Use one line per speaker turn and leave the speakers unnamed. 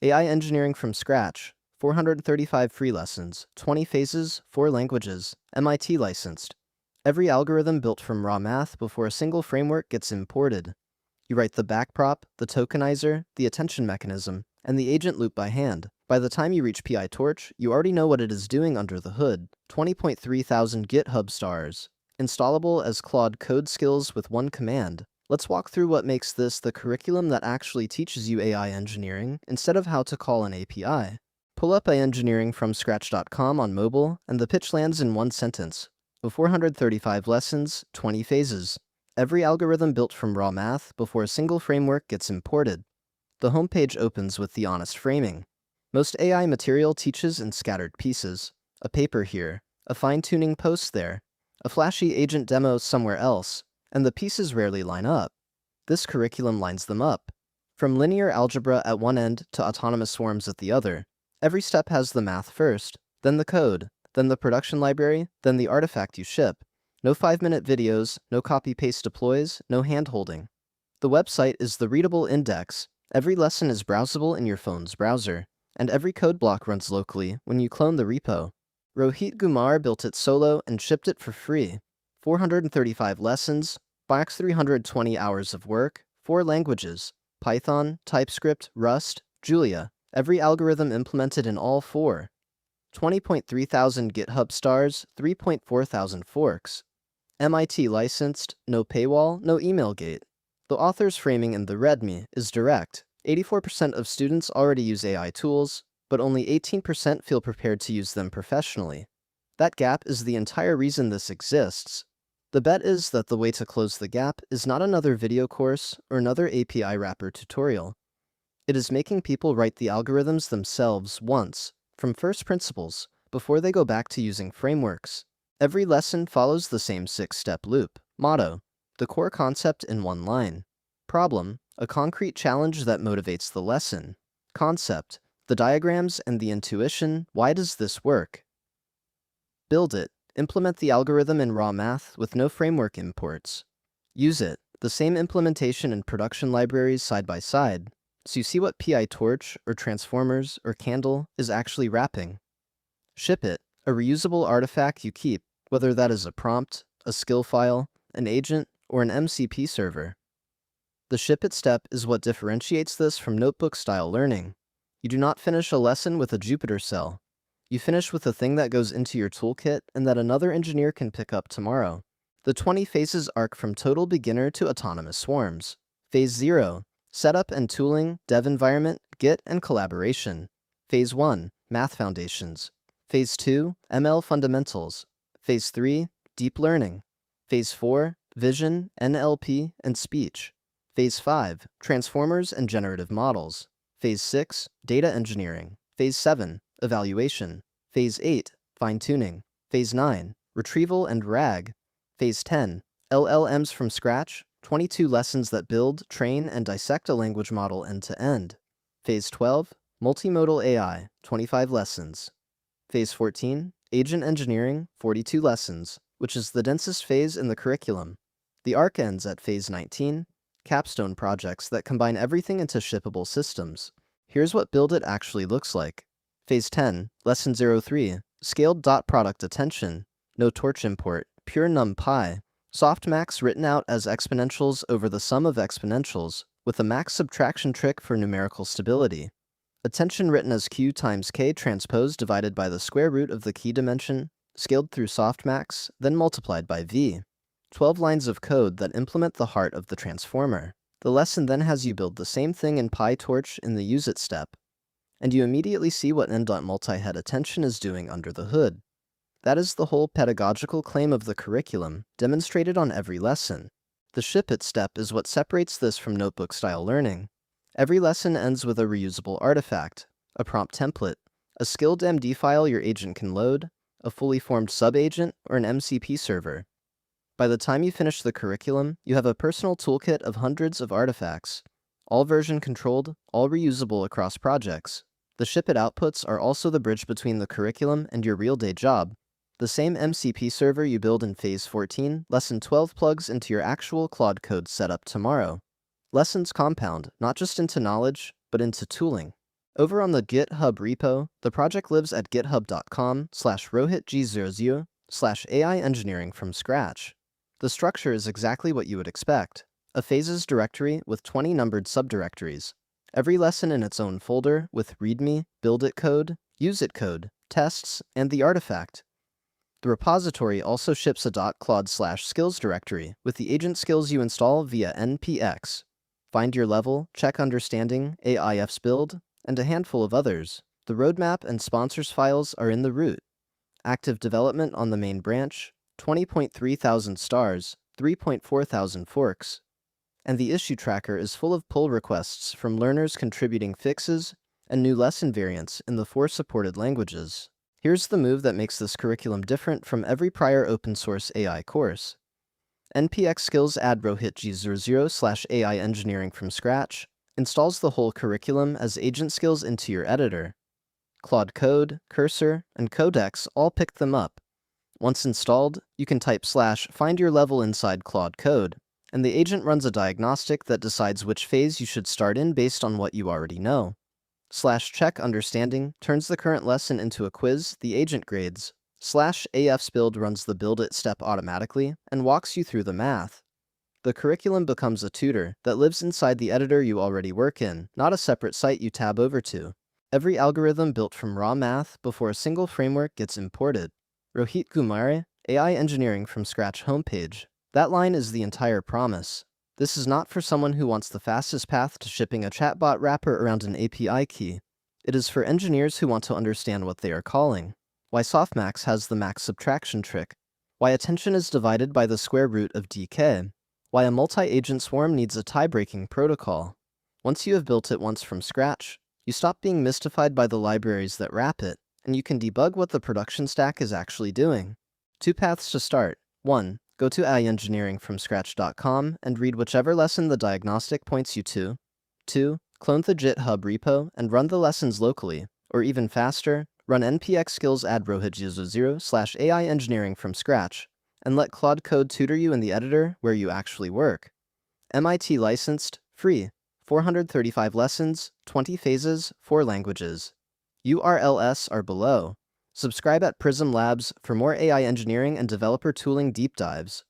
AI engineering from scratch, 435 free lessons, 20 phases, 4 languages, MIT licensed. Every algorithm built from raw math before a single framework gets imported. You write the backprop, the tokenizer, the attention mechanism, and the agent loop by hand. By the time you reach PyTorch, you already know what it is doing under the hood. 20.3 thousand GitHub stars. Installable as Claude Code skills with one command. Let's walk through what makes this the curriculum that actually teaches you AI engineering instead of how to call an API. Pull up engineeringfromscratch.com on mobile, and the pitch lands in one sentence. 435 lessons, 20 phases. Every algorithm built from raw math before a single framework gets imported. The homepage opens with the honest framing. Most AI material teaches in scattered pieces. A paper here, a fine-tuning post there, a flashy agent demo somewhere else, and the pieces rarely line up. This curriculum lines them up. From linear algebra at one end to autonomous swarms at the other, every step has the math first, then the code, then the production library, then the artifact you ship. No 5-minute videos, no copy-paste deploys, no hand-holding. The website is the readable index. Every lesson is browsable in your phone's browser, and every code block runs locally when you clone the repo. Rohit Kumar built it solo and shipped it for free. 435 lessons, max 320 hours of work, 4 languages, Python, TypeScript, Rust, Julia, every algorithm implemented in all 4. 20.3 thousand GitHub stars, 3.4 thousand forks. MIT licensed, no paywall, no email gate. The author's framing in the README is direct. 84% of students already use AI tools, but only 18% feel prepared to use them professionally. That gap is the entire reason this exists. The bet is that the way to close the gap is not another video course or another API wrapper tutorial. It is making people write the algorithms themselves once, from first principles, before they go back to using frameworks. Every lesson follows the same 6-step loop. Motto: the core concept in one line. Problem: a concrete challenge that motivates the lesson. Concept: the diagrams and the intuition. Why does this work? Build it. Implement the algorithm in raw math with no framework imports. Use it, the same implementation and production libraries side by side, so you see what PyTorch or Transformers or Candle is actually wrapping. Ship it, a reusable artifact you keep, whether that is a prompt, a skill file, an agent, or an MCP server. The ship it step is what differentiates this from notebook-style learning. You do not finish a lesson with a Jupyter cell. You finish with a thing that goes into your toolkit and that another engineer can pick up tomorrow. The 20 phases arc from total beginner to autonomous swarms. Phase 0, setup and tooling, dev environment, Git, and collaboration. Phase 1, math foundations. Phase 2, ML fundamentals. Phase 3, deep learning. Phase 4, vision, NLP, and speech. Phase 5, transformers and generative models. Phase 6, data engineering. Phase 7, evaluation. Phase 8, fine-tuning. Phase 9, retrieval and RAG. Phase 10, LLMs from scratch, 22 lessons that build, train, and dissect a language model end-to-end. Phase 12, multimodal AI, 25 lessons. Phase 14, agent engineering, 42 lessons, which is the densest phase in the curriculum. The arc ends at Phase 19, capstone projects that combine everything into shippable systems. Here's what Build It actually looks like. Phase 10, Lesson 03, scaled dot product attention, no torch import, pure NumPy, softmax written out as exponentials over the sum of exponentials, with a max subtraction trick for numerical stability. Attention written as q times k transpose divided by the square root of the key dimension, scaled through softmax, then multiplied by v. 12 lines of code that implement the heart of the transformer. The lesson then has you build the same thing in PyTorch in the use it step, and you immediately see what n.multihead attention is doing under the hood. That is the whole pedagogical claim of the curriculum, demonstrated on every lesson. The ship it step is what separates this from notebook-style learning. Every lesson ends with a reusable artifact, a prompt template, a skilled MD file your agent can load, a fully formed sub-agent, or an MCP server. By the time you finish the curriculum, you have a personal toolkit of hundreds of artifacts, all version-controlled, all reusable across projects. The ship it outputs are also the bridge between the curriculum and your real-day job. The same MCP server you build in Phase 14, Lesson 12 plugs into your actual Claude Code setup tomorrow. Lessons compound, not just into knowledge, but into tooling. Over on the GitHub repo, the project lives at github.com/rohitg00/AI engineering from scratch. The structure is exactly what you would expect: a phases directory with 20 numbered subdirectories, every lesson in its own folder with README, Build It code, Use It code, tests, and the artifact. The repository also ships a .claude/skills directory with the agent skills you install via npx. Find your level, check understanding, AIF's build, and a handful of others. The roadmap and sponsors files are in the root. Active development on the main branch, 20.3 thousand stars, 3.4 thousand forks. And the issue tracker is full of pull requests from learners contributing fixes and new lesson variants in the 4 supported languages. Here's the move that makes this curriculum different from every prior open-source AI course. npx skills add rohitg00/AI engineering from scratch, installs the whole curriculum as agent skills into your editor. Claude Code, Cursor, and Codex all pick them up. Once installed, you can type /find your level inside Claude Code, and the agent runs a diagnostic that decides which phase you should start in based on what you already know. /check understanding turns the current lesson into a quiz the agent grades. /AF's build runs the build it step automatically and walks you through the math. The curriculum becomes a tutor that lives inside the editor you already work in, not a separate site you tab over to. Every algorithm built from raw math before a single framework gets imported. Rohit Gumare, AI Engineering from Scratch homepage. That line is the entire promise. This is not for someone who wants the fastest path to shipping a chatbot wrapper around an API key. It is for engineers who want to understand what they are calling, why softmax has the max subtraction trick, why attention is divided by the square root of dk, why a multi-agent swarm needs a tie-breaking protocol. Once you have built it once from scratch, you stop being mystified by the libraries that wrap it, and you can debug what the production stack is actually doing. 2 paths to start. 1. Go to aiengineeringfromscratch.com and read whichever lesson the diagnostic points you to. 2. Clone the GitHub repo and run the lessons locally, or even faster, run npx skills add rohitg00/AI engineering from scratch, and let Claude Code tutor you in the editor where you actually work. MIT licensed, free, 435 lessons, 20 phases, 4 languages. URLs are below. Subscribe at Prism Labs for more AI engineering and developer tooling deep dives.